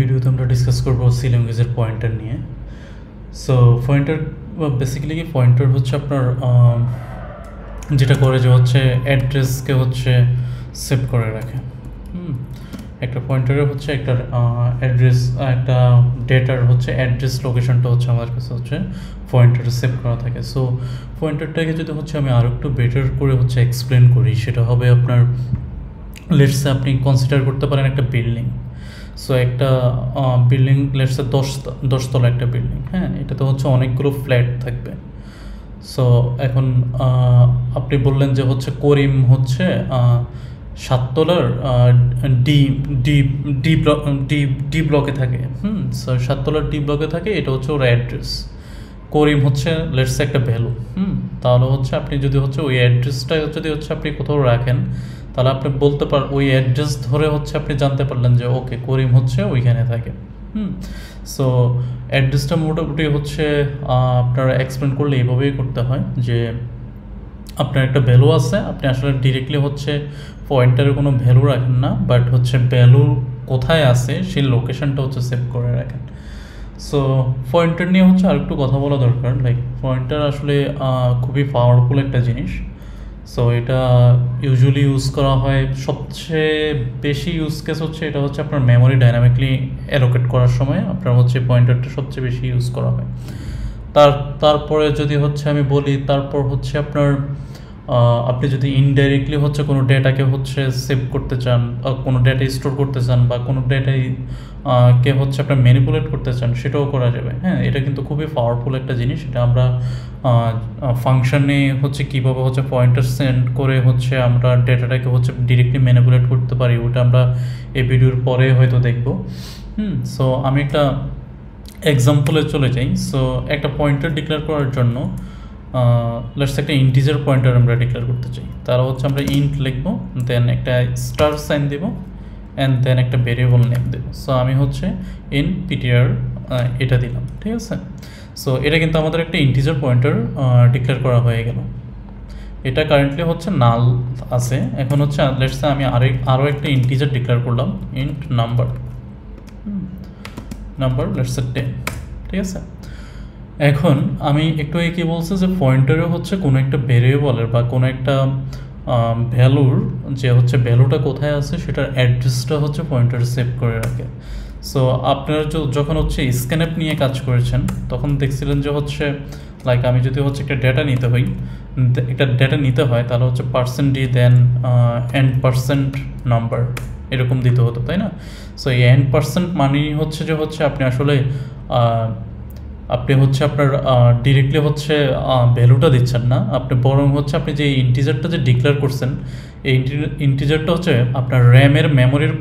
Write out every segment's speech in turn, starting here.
ভিডিওতে আমরা ডিসকাস করব সি ল্যাঙ্গুয়েজের পয়েন্টার নিয়ে। সো পয়েন্টার বেসিক্যালি কি পয়েন্টার হচ্ছে আপনার যেটা করে যে হচ্ছে অ্যাড্রেসকে হচ্ছে সেভ করে রাখে। একটা পয়েন্টারে হচ্ছে একটা অ্যাড্রেস, একটা ডেটার হচ্ছে অ্যাড্রেস লোকেশনটা হচ্ছে আমাদের কাছে হচ্ছে পয়েন্টারে সেভ করা থাকে। সো পয়েন্টারটাকে যদি হচ্ছে আমি আরও একটু বেটার করে হচ্ছে এক্সপ্লেন করি, সেটা হবে আপনার লেটসে আপনি কনসিডার করতে পারেন একটা বিল্ডিং। সো একটা বিল্ডিং লেটসে দশতলা একটা বিল্ডিং, হ্যাঁ, এটাতে হচ্ছে অনেকগুলো ফ্ল্যাট থাকবে। সো এখন আপনি বললেন যে হচ্ছে করিম হচ্ছে সাততলার D D D block D D ব্লকে থাকে। সো সাততলার ডি ব্লকে থাকে, এটা হচ্ছে ওর অ্যাড্রেস। করিম হচ্ছে লেটসে একটা ভ্যালু। তাহলে হচ্ছে আপনি যদি হচ্ছে ওই অ্যাড্রেসটা যদি হচ্ছে আপনি কোথাও রাখেন, তাহলে আপনি বলতে ওই অ্যাড্রেস ধরে হচ্ছে আপনি জানতে পারলেন যে ওকে করিম হচ্ছে ওইখানে থাকে। সো অ্যাড্রেসটা মোটামুটি হচ্ছে আপনারা এক্সপ্লেন করলে এইভাবেই করতে হয় যে আপনার একটা ভ্যালু আছে, আপনি আসলে ডিরেক্টলি হচ্ছে পয়েন্টারে কোনো ভ্যালু রাখেন না, বাট হচ্ছে ভ্যালু কোথায় আছে সেই লোকেশনটা হচ্ছে সেভ করে রাখেন। সো পয়েন্টার নিয়ে হচ্ছে আরেকটু কথা বলা দরকার। লাইক পয়েন্টার আসলে খুবই পাওয়ারফুল একটা জিনিস। সো এটা ইউজুয়ালি ইউজ করা হয়, সবচেয়ে বেশি ইউজ কেস হচ্ছে এটা হচ্ছে আপনার মেমোরি ডাইনামিকলি অ্যালোকেট করার সময় আপনার হচ্ছে পয়েন্টারটা সবচেয়ে বেশি ইউজ করা হয়। তারপরে যদি হচ্ছে আমি বলি, তারপর হচ্ছে আপনার আপনি যদি ইনডাইরেক্টলি হচ্ছে কোনো ডেটাকে হচ্ছে সেভ করতে চান, কোনো ডেটা স্টোর করতে চান, বা কোনো ডেটাই কে হচ্ছে আপনার ম্যানিপুলেট করতে চান, সেটাও করা যাবে। হ্যাঁ, এটা কিন্তু খুবই পাওয়ারফুল একটা জিনিস। এটা আমরা ফাংশনে হচ্ছে কীভাবে হচ্ছে পয়েন্টার সেন্ড করে হচ্ছে আমরা ডেটাটাকে হচ্ছে ডিরেক্টলি ম্যানিপুলেট করতে পারি, ওটা আমরা এই ভিডিওর পরে হয়তো দেখব। সো আমি একটা এক্সাম্পলে চলে যাই। সো একটা পয়েন্টার ডিক্লেয়ার করার জন্য লেটস একটা ইন্টিজার পয়েন্টার আমরা ডিক্লেয়ার করতে চাই, তাহলে হচ্ছে আমরা ইন্ট লিখবো, দেন একটা স্টার সাইন দেব, অ্যান্ড দেন একটা ভেরিয়েবল নেম দেব। সো আমি হচ্ছে ইন পিটিআর এটা দিলাম, ঠিক আছে। সো এটা কিন্তু আমাদের একটা ইন্টিজার পয়েন্টার ডিক্লেয়ার করা হয়ে গেল। এটা কারেন্টলি হচ্ছে নাল আছে। এখন হচ্ছে লেটস আমি আরও একটা ইন্টিজার ডিক্লেয়ার করলাম, ইন্ট নাম্বার লেটস 10, ঠিক আছে। এখন আমি একটু কি বলছি যে পয়েন্টারে হচ্ছে কোনো একটা ভেরিয়েবলের বা কোনো একটা ভ্যালুর যে হচ্ছে ভ্যালুটা কোথায় আছে সেটার অ্যাড্রেসটা হচ্ছে পয়েন্টারে সেভ করে রাখে। সো আপনারা যখন হচ্ছে স্ক্যানঅ্যাপ নিয়ে কাজ করেছেন, তখন দেখছিলেন যে হচ্ছে লাইক আমি যদি হচ্ছে একটা ডেটা নিতে হয় তাহলে হচ্ছে %d দেন n% নাম্বার এরকম দিতে হতো, তাই না? সো এই n% মানেই হচ্ছে যে হচ্ছে আপনি আসলে আপনার ডিরেক্টলি হচ্ছে ভ্যালুটা দিচ্ছেন না, আপনি বরং হচ্ছে আপনি যে ইন্টিজারটা যে ডিক্লেয়ার করছেন, এই ইন্টিজারটা হচ্ছে আপনার র্যামের মেমোরির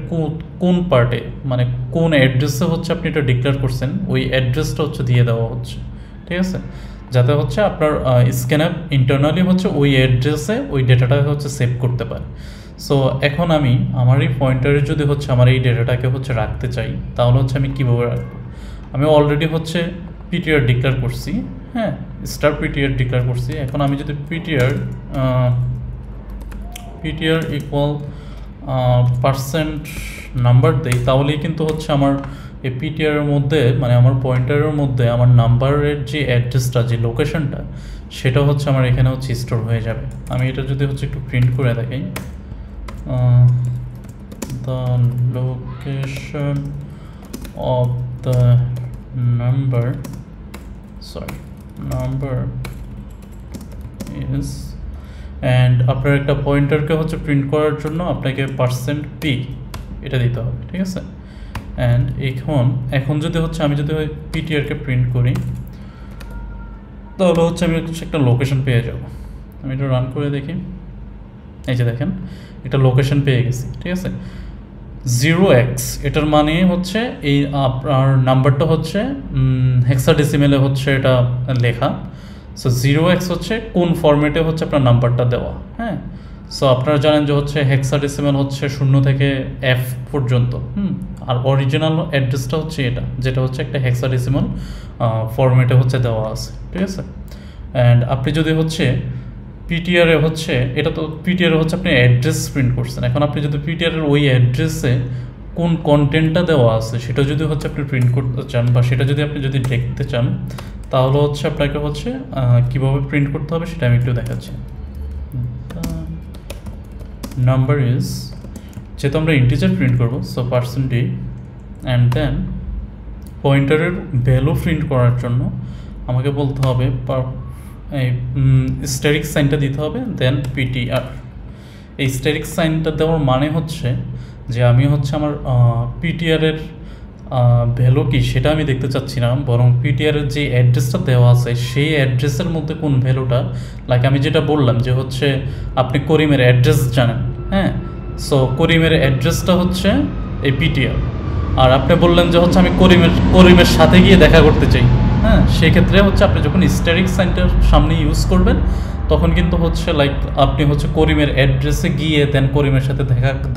কোন পার্টে, মানে কোন অ্যাড্রেসে হচ্ছে আপনি এটা ডিক্লেয়ার করছেন, ওই অ্যাড্রেসটা হচ্ছে দিয়ে দেওয়া হচ্ছে, ঠিক আছে, যাতে হচ্ছে আপনার স্ক্যানআপ ইন্টারনালি হচ্ছে ওই অ্যাড্রেসে ওই ডেটাটা হচ্ছে সেভ করতে পারে। সো এখন আমি আমার এই পয়েন্টারে যদি হচ্ছে আমার এই ডেটাটাকে হচ্ছে রাখতে চাই, তাহলে হচ্ছে আমি কীভাবে রাখবো? আমি অলরেডি হচ্ছে পিটিআর ডিক্লেয়ার করছি, হ্যাঁ, স্টার পিটিআর ডিক্লেয়ার করছি। এখন আমি যদি পিটিআর ইকুয়াল %নাম্বার দেই, তাহলেই কিন্তু হচ্ছে আমার এই পিটিআরের মধ্যে, মানে আমার পয়েন্টারের মধ্যে আমার নাম্বারের যে অ্যাড্রেসটা, যে লোকেশনটা, সেটা হচ্ছে আমার এখানে হচ্ছে স্টোর হয়ে যাবে। আমি এটা যদি হচ্ছে একটু প্রিন্ট করে দেখাই, the location of the number is, and আপনার একটা পয়েন্টারকে হচ্ছে প্রিন্ট করার জন্য আপনাকে %p এটা দিতে হবে, ঠিক আছে। অ্যান্ড এখন যদি হচ্ছে আমি যদি ওই পিটিআরকে প্রিন্ট করি, তাহলে হচ্ছে আমি একটা লোকেশন পেয়ে যাব। আমি এটা রান করে দেখি, এই যে দেখেন একটা লোকেশন পেয়ে গেছি, ঠিক আছে। 0x এটার মানে হচ্ছে এই আপনার নাম্বারটা হচ্ছে হেক্সাডেসিমেলে হচ্ছে এটা লেখা। সো 0x হচ্ছে কোন ফরম্যাটে হচ্ছে আপনার নাম্বারটা দেওয়া, হ্যাঁ। সো আপনারা জানেন যে হচ্ছে হেক্সাডেসিমেল হচ্ছে 0 থেকে F পর্যন্ত, আর অরিজিনাল অ্যাড্রেসটা হচ্ছে এটা, যেটা হচ্ছে একটা হেক্সাডেসিমেল ফরম্যাটে হচ্ছে দেওয়া আছে, ঠিক আছে। অ্যান্ড আপনি যদি হচ্ছে পিটিআরে হচ্ছে, এটা তো পিটিআরে হচ্ছে আপনি অ্যাড্রেস প্রিন্ট করছেন, এখন আপনি যদি পিটিআরের ওই অ্যাড্রেসে কোন কন্টেন্টটা দেওয়া আছে সেটা যদি হচ্ছে আপনি প্রিন্ট করতে চান বা সেটা যদি আপনি যদি দেখতে চান, তাহলে হচ্ছে আপনাকে হচ্ছে কীভাবে প্রিন্ট করতে হবে সেটা আমি একটু দেখাচ্ছি। নাম্বার ইজ, যেহেতু আমরা ইন্টিজার প্রিন্ট করবো, সো পার্সেন্টেজ অ্যান্ড দেন পয়েন্টারের ভ্যালু প্রিন্ট করার জন্য আমাকে বলতে হবে এই স্ট্যাটিক সাইনটা দিতে হবে, দেন পিটিআর। এই স্ট্যাটিক সাইনটা দেওয়ার মানে হচ্ছে যে আমি হচ্ছে আমার পিটিআরের ভ্যালু কি সেটা আমি দেখতে চাচ্ছি না, বরং পিটিআরের যে অ্যাড্রেসটা দেওয়া আছে সেই অ্যাড্রেসের মধ্যে কোন ভ্যালুটা, লাইক আমি যেটা বললাম যে হচ্ছে আপনি করিমের অ্যাড্রেস জানেন, হ্যাঁ, সো করিমের অ্যাড্রেসটা হচ্ছে এই পিটিআর। আর আপনি বললেন যে হচ্ছে আমি করিমের সাথে গিয়ে দেখা করতে চাই, হ্যাঁ, সেক্ষেত্রে হচ্ছে আপনি যখন স্ট্যাটিক সাইনটার সামনে ইউজ করবেন তখন কিন্তু হচ্ছে লাইক আপনি হচ্ছে করিমের অ্যাড্রেসে গিয়ে দেন করিমের সাথে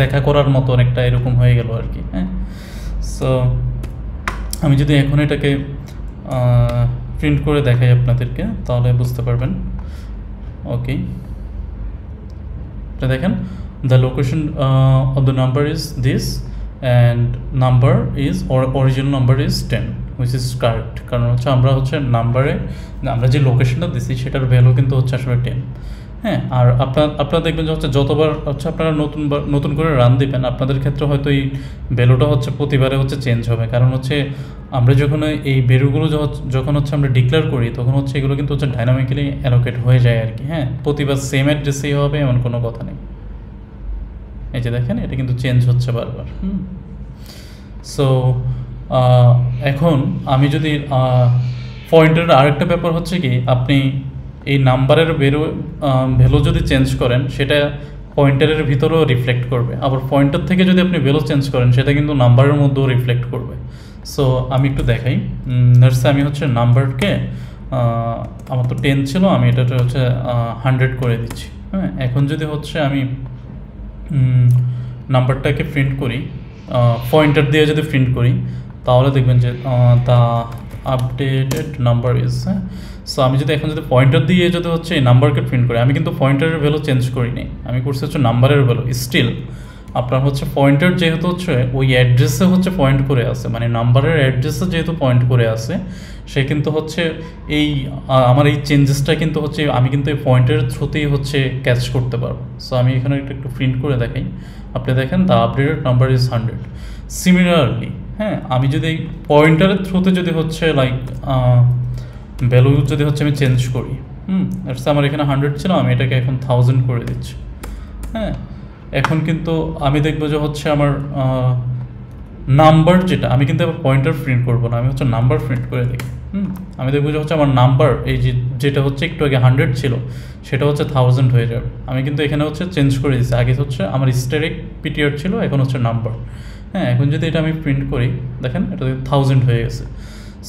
দেখা করার মতো অনেকটা এরকম হয়ে গেল আর কি, হ্যাঁ। সো আমি যদি এখন এটাকে প্রিন্ট করে দেখাই আপনাদেরকে তাহলে বুঝতে পারবেন। ওকে, এটা দেখেন, the location of the number is this and number is original number is 10 which is correct, কারণ হচ্ছে আমরা হচ্ছে নাম্বারে আমরা যে লোকেশনটা দিছি সেটার ভ্যালু কিন্তু হচ্ছে আসলে 10, হ্যাঁ। আর আপনারা দেখবেন যে হচ্ছে যতবার হচ্ছে আপনারা নতুন করে রান দিবেন আপনাদের ক্ষেত্রে হয়তো এই ভ্যালুটা হচ্ছে প্রতিবারে হচ্ছে চেঞ্জ হবে, কারণ হচ্ছে আমরা যখন এই ভ্যালুগুলো যখন হচ্ছে আমরা ডিক্লেয়ার করি তখন হচ্ছে এগুলো কিন্তু হচ্ছে ডাইনামিক্যালি অ্যালোকেট হয়ে যায় আর কি, হ্যাঁ। প্রতিবার সেম অ্যাড্রেসেই হবে এমন কোনো কথা নেই। এই যে দেখেন এটা কিন্তু চেঞ্জ হচ্ছে বারবার। সো এখন আমি যদি পয়েন্টের আরেকটা ব্যাপার হচ্ছে কি, আপনি এই নাম্বারের ভ্যালু যদি চেঞ্জ করেন সেটা পয়েন্টারের ভিতরেও রিফ্লেক্ট করবে, আবার পয়েন্টার থেকে যদি আপনি ভ্যালু চেঞ্জ করেন সেটা কিন্তু নাম্বারের মধ্যেও রিফ্লেক্ট করবে। সো আমি একটু দেখাই, আমি হচ্ছে নাম্বারকে আমার তো 10 ছিল, আমি এটাতে হচ্ছে 100 করে দিচ্ছি, হ্যাঁ। এখন যদি হচ্ছে আমি নাম্বারটাকে প্রিন্ট করি, পয়েন্টার দিয়ে যদি প্রিন্ট করি তাহলে দেখবেন যে দ্য আপডেটেড নাম্বার ইজ, হ্যাঁ। সো আমি যদি এখন যদি পয়েন্টার দিয়ে যদি হচ্ছে এই নাম্বারকে প্রিন্ট করি, আমি কিন্তু পয়েন্টারের ভ্যালু চেঞ্জ করিনি, আমি করছি হচ্ছে নাম্বারের ভ্যালু। স্টিল আপনার হচ্ছে পয়েন্টার যেহেতু হচ্ছে ওই অ্যাড্রেসে হচ্ছে পয়েন্ট করে আছে, মানে নাম্বারের অ্যাড্রেসে যেহেতু পয়েন্ট করে আছে, সে কিন্তু হচ্ছে এই আমার এই চেঞ্জেসটা কিন্তু হচ্ছে আমি কিন্তু এই পয়েন্টের থ্রুতেই হচ্ছে ক্যাচ করতে পারবো। সো আমি এখানে একটু প্রিন্ট করে দেখাই, আপনি দেখেন the updated number is 100। Similarly, হ্যাঁ, আমি যদি পয়েন্টারের থ্রুতে যদি হচ্ছে লাইক ভ্যালু যদি হচ্ছে আমি চেঞ্জ করি, আমার এখানে 100 ছিল, আমি এটাকে এখন 1000 করে দিচ্ছি, হ্যাঁ। এখন কিন্তু আমি দেখবো যে হচ্ছে আমার নাম্বার যেটা, আমি কিন্তু আবার পয়েন্টার প্রিন্ট করবো না, আমি হচ্ছে নাম্বার প্রিন্ট করে দেখি, আমি দেখবো যে হচ্ছে আমার নাম্বার এই যেটা হচ্ছে একটু আগে 100 ছিল সেটা হচ্ছে 1000 হয়ে যাবে। আমি কিন্তু এখানে হচ্ছে চেঞ্জ করে দিচ্ছি, আগে হচ্ছে আমার স্ট্যাটিক পিটিআর ছিল, এখন হচ্ছে নাম্বার, হ্যাঁ। এখন যদি এটা আমি প্রিন্ট করি দেখেন এটা 1000 হয়ে গেছে।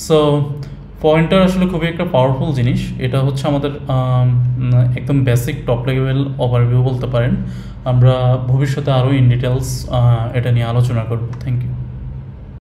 সো পয়েন্টার আসলে খুবই একটা পাওয়ারফুল জিনিস, এটা হচ্ছে আমাদের একদম বেসিক টপ লেভেল ওভারভিউ বলতে পারেন। আমরা ভবিষ্যতে আরও ইন ডিটেলস এটা নিয়ে আলোচনা করব। Thank you.